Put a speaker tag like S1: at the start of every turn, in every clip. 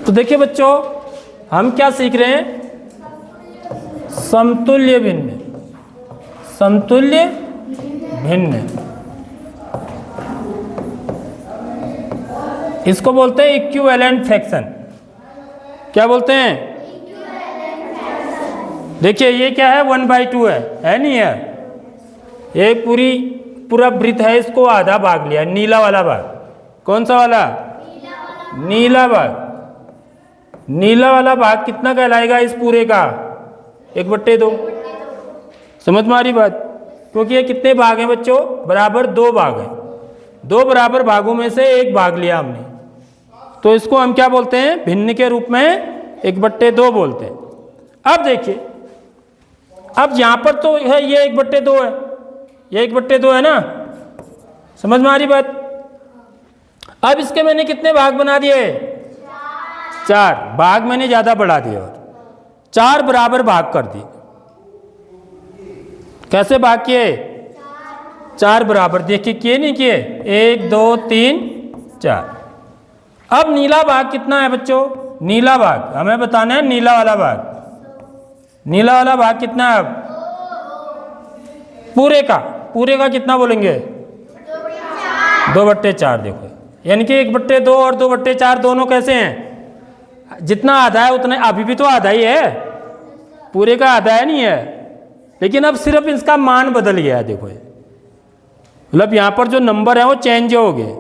S1: तो देखिए बच्चों, हम क्या सीख रहे हैं? समतुल्य भिन्न। समतुल्य भिन्न इसको बोलते हैं इक्विवेलेंट फ्रैक्शन। क्या बोलते हैं? देखिए ये क्या है, 1/2 है नहीं है? ये पूरा वृत्त है, इसको आधा भाग लिया, नीला वाला भाग। कौन सा वाला? नीला भाग। नीला वाला भाग कितना कहलाएगा इस पूरे का? 1/2। समझ में आ रही बात? क्योंकि ये कितने भाग हैं बच्चों? बराबर 2 भाग हैं। 2 बराबर भागों में से 1 भाग लिया हमने, तो इसको हम क्या बोलते हैं? भिन्न के रूप में 1/2 बोलते हैं। अब देखिए, अब यहां पर तो है ये 1/2 है, ये 1/2 है ना? समझ में आ रही बात? अब इसके मैंने कितने भाग बना दिए? 4 भाग मैंने ज्यादा बढ़ा दिए और 4 बराबर भाग कर दिए। कैसे भाग किए? 4 बराबर। देखिए किए नहीं किए? 1 2 3 4। अब नीला भाग कितना है बच्चों? नीला भाग हमें बताना है। नीला वाला भाग, नीला वाला भाग कितना है? पूरे का कितना बोलेंगे? 2/4। देखो, यानी कि 1/2 और 2/4 दोनों कैसे हैं? जितना आधा है उतना, अभी भी तो आधा ही है, पूरे का आधा है नहीं है, लेकिन अब सिर्फ इसका मान बदल गया है। देखो मतलब यहां पर जो नंबर है वो चेंज हो गए।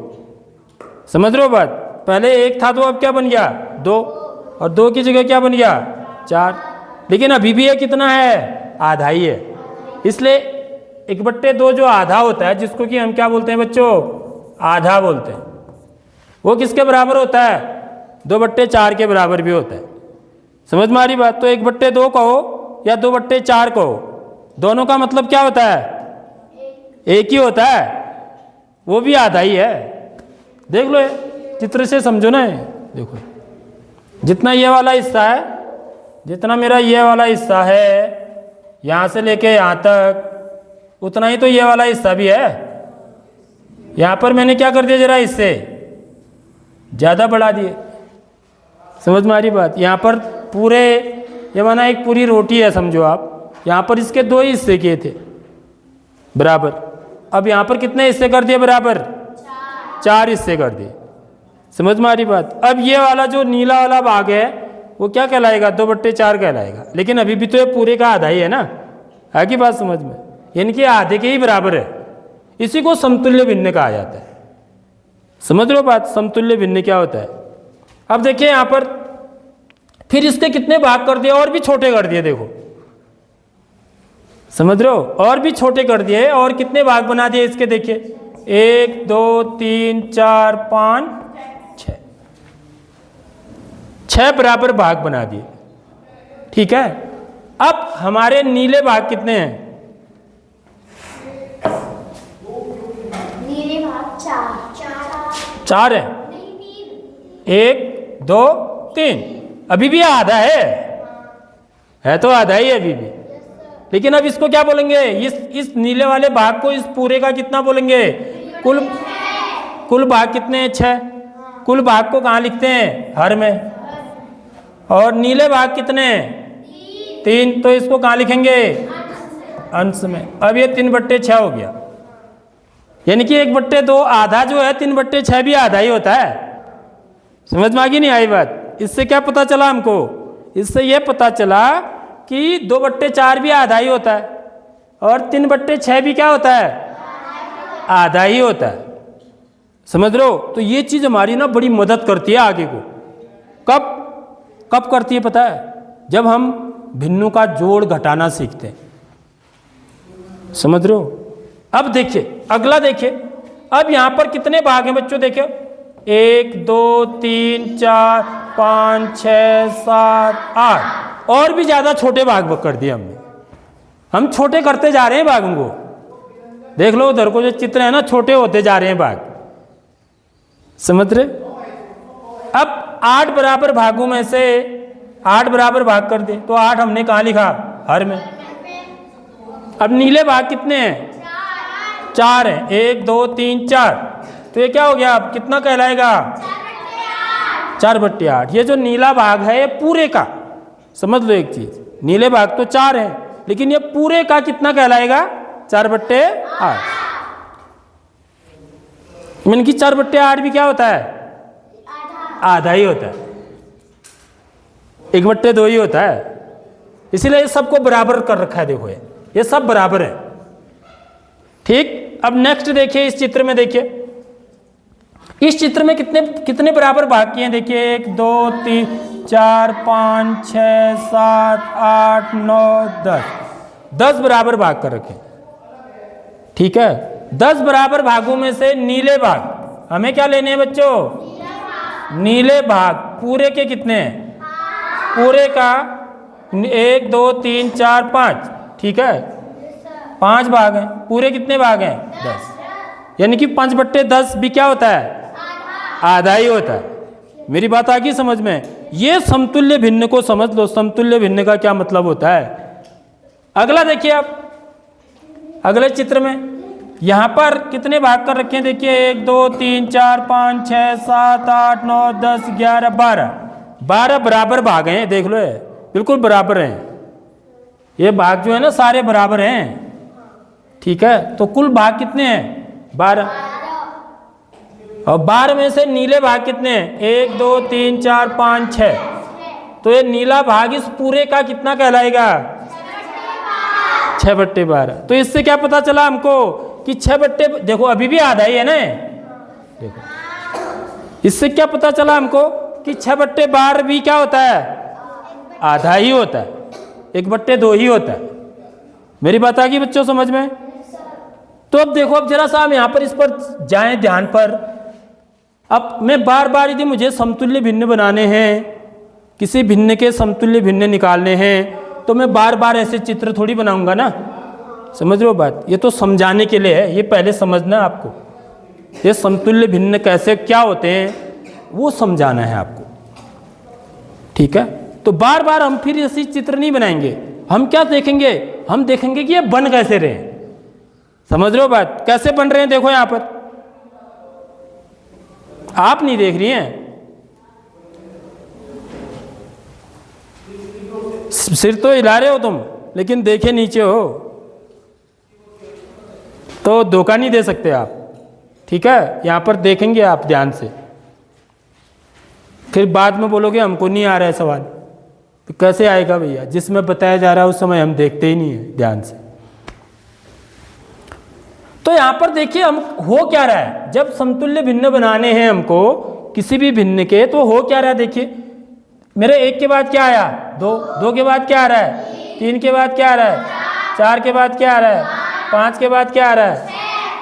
S1: समझ रहे हो बात? पहले 1 था तो अब क्या बन गया? 2, और 2 की जगह क्या बन गया? 4। लेकिन अभी भी ये कितना है? आधा ही है। इसलिए 1/2 जो आधा होता है, जिसको कि हम क्या बोलते हैं बच्चों? आधा बोलते हैं, वो किसके बराबर होता है? 2/4 के बराबर भी होता है। समझ में आ रही बात? तो 1/2 कहो या 2/4 कहो, दोनों का मतलब क्या होता है? एक ही होता है, वो भी आधा ही है। देख लो, चित्र से समझो ना। देखो जितना ये वाला हिस्सा है, जितना मेरा ये वाला हिस्सा है यहाँ से लेके यहाँ तक, उतना ही तो ये वाला हिस्सा भी है। यहाँ पर मैंने क्या कर दिया, जरा इससे ज़्यादा बढ़ा दिए। समझ में आ रही बात? यहाँ पर पूरे, ये माना एक पूरी रोटी है समझो आप, यहाँ पर इसके 2 ही हिस्से किए थे बराबर। अब यहाँ पर कितने हिस्से कर दिए बराबर? 4 हिस्से कर दिए। समझ में आ रही बात? अब ये वाला जो नीला वाला भाग है वो क्या कहलाएगा? 2/4 कहलाएगा। लेकिन अभी भी तो ये पूरे का आधा ही है ना? है की बात समझ में? यानी कि आधे के ही बराबर है। इसी को समतुल्य भिन्न कहा जाता है। समझ रहे हो बात? समतुल्य भिन्न क्या होता है? अब देखिए यहाँ पर फिर इसके कितने भाग कर दिए? और भी छोटे कर दिए। देखो समझ रहे हो? और भी छोटे कर दिए। और कितने भाग बना दिए इसके? देखिए 1 2 3 4 5 6, 6 बराबर भाग बना दिए। ठीक है। अब हमारे नीले भाग कितने हैं?
S2: नीले भाग
S1: 4 है। 1 2 3, अभी भी आधा है तो आधा ही है अभी भी। लेकिन अब इसको क्या बोलेंगे? इस नीले वाले भाग को इस पूरे का कितना बोलेंगे? कुल भाग कितने हैं? 6। कुल भाग को कहाँ लिखते हैं? हर में। और नीले भाग कितने हैं? 3, तो इसको कहाँ लिखेंगे? अंश में। अब ये 3/6 हो गया। यानी कि 1/2 आधा जो है, 3/6 भी आधा ही होता है। समझ में आ गई नहीं आई बात? इससे क्या पता चला हमको? इससे यह पता चला कि 2/4 भी आधा ही होता है और 3/6 भी क्या होता है? आधा ही होता है। समझ रहे हो? तो ये चीज हमारी ना बड़ी मदद करती है आगे को। कब करती है पता है? जब हम भिन्नों का जोड़ घटाना सीखते हैं। समझ रहे हो? अब देखिए अगला, देखिए अब यहां पर कितने भाग हैं बच्चों? देखिए 1 2 3 4 5 6 7 8, और भी ज्यादा छोटे भाग कर दिए हमने। हम छोटे करते जा रहे हैं भागों को। देख लो उधर को जो चित्र है ना, छोटे होते जा रहे हैं भाग। समझ रहे? अब 8 बराबर भागों में से 8 बराबर भाग कर दे, तो 8 हमने कहाँ लिखा? हर में। अब नीले भाग कितने हैं? 4 हैं। 1 2 3 4, तो ये क्या हो गया? अब कितना कहलाएगा? 4/8। ये जो नीला भाग है ये पूरे का, समझ लो एक चीज, नीले भाग तो 4 है, लेकिन ये पूरे का कितना कहलाएगा? 4/8। मीन की 4/8 भी क्या होता है? आधा ही होता है, 1/2 ही होता है। इसीलिए ये सबको बराबर कर रखा है। देखो ये सब बराबर है, ठीक। अब नेक्स्ट देखिए, इस चित्र में देखिए, इस चित्र में कितने कितने बराबर भाग किए हैं? देखिए 1 2 3 4 5 6 7 8 9 10 बराबर भाग कर रखे, ठीक है। 10 बराबर भागों में से नीले भाग हमें क्या लेने हैं बच्चों? नीले भाग पूरे के कितने हैं? पूरे का 1 2 3 4 5, ठीक है, 5 भाग हैं। पूरे कितने भाग हैं? 10। यानी कि 5/10 भी क्या होता है? आधा ही होता है। मेरी बात आ गई समझ में? ये समतुल्य भिन्न को समझ लो, समतुल्य भिन्न का क्या मतलब होता है। अगला देखिए आप, अगले चित्र में यहां पर कितने भाग कर रखे हैं? देखिए 1 2 3 4 5 6 7 8 9 10 11 12 बराबर भाग हैं। देख लो ये बिल्कुल बराबर हैं, ये भाग जो है ना सारे बराबर हैं, ठीक है। तो कुल भाग कितने हैं? 12। और 12 में से नीले भाग कितने हैं? 1 2 3 4 5 6। तो ये नीला भाग इस पूरे का कितना कहलाएगा? 6/12। तो इससे क्या पता चला हमको कि 6 देखो अभी भी आधा ही है ना, देखो इससे क्या पता चला हमको कि 6/12 भी क्या होता है? आधा ही होता है, 1/2 ही होता है। मेरी बात आ गई बच्चों समझ में? तो अब देखो, अब जरा सा हम यहाँ पर इस पर जाएं ध्यान पर। अब मैं बार बार यदि मुझे समतुल्य भिन्न बनाने हैं, किसी भिन्न के समतुल्य भिन्न निकालने हैं, तो मैं बार बार ऐसे चित्र थोड़ी बनाऊंगा ना, समझ रहे हो बात? ये तो समझाने के लिए है, ये पहले समझना है आपको। ये समतुल्य भिन्न कैसे क्या होते हैं वो समझाना है आपको, ठीक है। तो बार बार हम फिर ऐसी चित्र नहीं बनाएंगे। हम क्या देखेंगे? हम देखेंगे कि ये बन कैसे रहे हैं। समझ रहे हो बात? कैसे बन रहे हैं? देखो यहां पर आप नहीं देख रही हैं, सिर तो हिला रहे हो तुम, लेकिन देखे नीचे हो, तो धोखा नहीं दे सकते आप, ठीक है। यहां पर देखेंगे आप ध्यान से, फिर बाद में बोलोगे हमको नहीं आ रहा है सवाल। तो कैसे आएगा भैया? जिसमें बताया जा रहा है उस समय हम देखते ही नहीं है ध्यान से। तो यहां पर देखिए हम हो क्या रहा है, जब समतुल्य भिन्न बनाने हैं हमको किसी भी भिन्न के, तो हो क्या रहा है? देखिए मेरे 1 के बाद क्या आया? 2, 2 के बाद क्या आ रहा है? 3 के बाद क्या आ रहा है? 4 के बाद क्या आ रहा है? 5 के बाद क्या आ रहा है?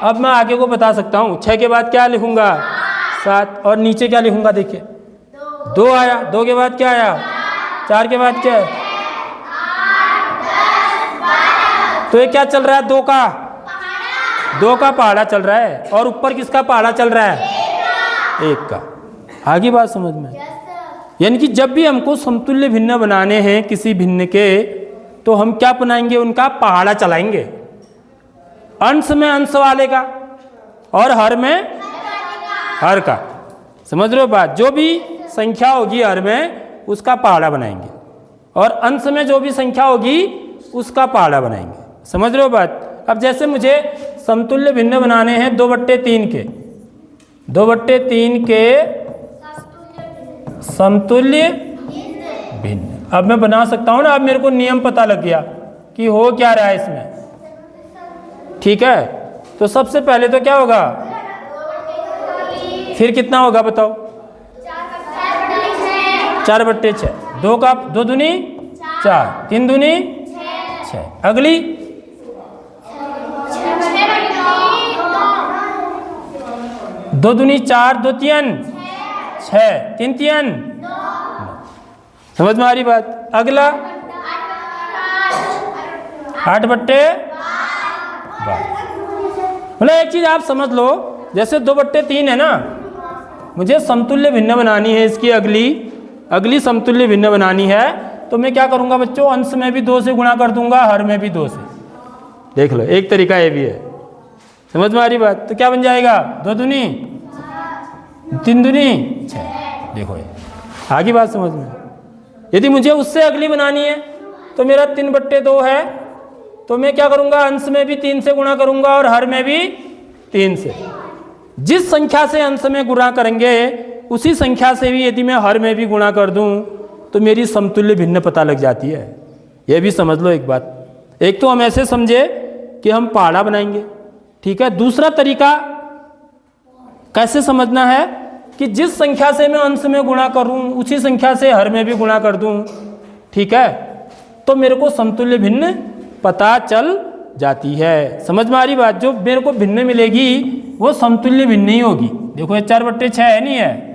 S1: अब मैं आगे को बता सकता हूँ। 6 के बाद क्या लिखूंगा? 7। और नीचे क्या लिखूंगा? देखिए 2 आया, 2 के बाद क्या आया? 4 के बाद क्या है? तो ये क्या चल रहा है? 2 का पहाड़ा चल रहा है, और ऊपर किसका पहाड़ा चल रहा है? 1 का। आगे बात समझ में? यानी कि जब भी हमको समतुल्य भिन्न बनाने हैं किसी भिन्न के, तो हम क्या बनाएंगे? उनका पहाड़ा चलाएंगे। अंश में अंश वाले का और हर में हर का। समझ रहे हो बात? जो भी संख्या होगी हर में उसका पहाड़ा बनाएंगे, और अंश में जो भी संख्या होगी उसका पहाड़ा बनाएंगे। समझ रहे हो बात? अब जैसे मुझे समतुल्य भिन्न बनाने हैं 2/3 के, 2/3 के समतुल्य भिन्न। अब मैं बना सकता हूं ना, अब मेरे को नियम पता लग गया कि हो क्या रहा है इसमें, ठीक है। तो सबसे पहले तो क्या होगा? फिर कितना होगा बताओ? 4/6। 2 का 2 दूनी 4, 3 दूनी 6। अगली 2 दूनी 4, 2 3 6, 3 3 9। समझ में आ रही बात? अगला 8/12। मतलब एक चीज आप समझ लो, जैसे 2/3 है ना, मुझे समतुल्य भिन्न बनानी है इसकी अगली समतुल्य भिन्न बनानी है, तो मैं क्या करूंगा बच्चों? अंश में भी 2 से गुणा कर दूंगा, हर में भी 2 से। देख लो, एक तरीका ये भी है। समझ में आ रही बात? तो क्या बन जाएगा? 2 दूनी 3 दूनी 6। देखो ये आगे बात समझ में। यदि मुझे उससे अगली बनानी है तो मेरा 3/2 है, तो मैं क्या करूंगा, अंश में भी 3 से गुणा करूंगा और हर में भी 3 से। जिस संख्या से अंश में गुणा करेंगे उसी संख्या से भी यदि मैं हर में भी गुणा कर दूं तो मेरी समतुल्य भिन्न पता लग जाती है। यह भी समझ लो एक बात। एक तो हम ऐसे समझे कि हम पहाड़ा बनाएंगे, ठीक है। दूसरा तरीका कैसे समझना है कि जिस संख्या से मैं अंश में गुणा करूं उसी संख्या से हर में भी गुणा कर दूं, ठीक है, तो मेरे को समतुल्य भिन्न पता चल जाती है। समझ में आ रही बात। जो मेरे को भिन्न मिलेगी वो समतुल्य भिन्न ही होगी। देखो ये 4/6 है, नहीं है।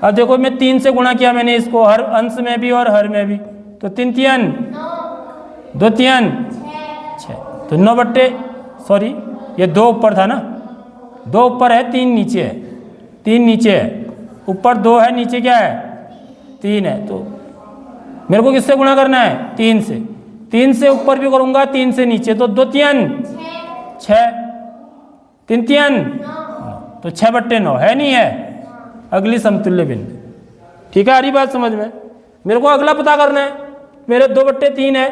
S1: अब देखो मैं 3 से गुणा किया मैंने इसको, हर अंश में भी और हर में भी, तो 3 3 2 3 6, तो 9 ये 2 ऊपर था ना, 2 ऊपर है 3 नीचे है, 3 नीचे है, ऊपर 2 है, नीचे क्या है 3 है। तो मेरे को किससे गुणा करना है, 3 से। 3 से ऊपर भी करूंगा, 3 से नीचे, तो 2 3 6, 3 3 तो 6/9 है, नहीं है। अगली समतुल्य भिन्न, ठीक है। आ रही बात समझ में। मेरे को अगला पता करना है, मेरे 2/3 है,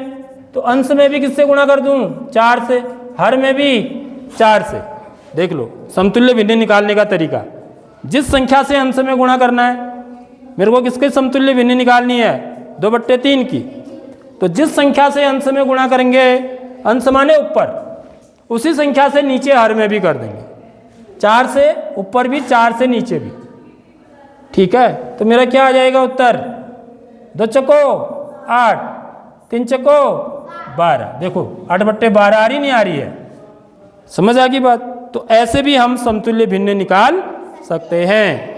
S1: तो अंश में भी किससे गुणा कर दूं, 4 से, हर में भी 4 से। देख लो समतुल्य भिन्न निकालने का तरीका। जिस संख्या से अंश में गुणा करना है, मेरे को किसके समतुल्य भिन्न निकालनी है, 2/3 की, तो जिस संख्या से अंश में गुणा करेंगे, अंश माने ऊपर, उसी संख्या से नीचे हर में भी कर देंगे। 4 से ऊपर भी, 4 से नीचे भी, ठीक है। तो मेरा क्या आ जाएगा उत्तर, 2 चको 8, 3 चको 12। देखो 8/12 आ रही नहीं आ रही है, समझ आ गई बात। तो ऐसे भी हम समतुल्य भिन्न निकाल सकते हैं।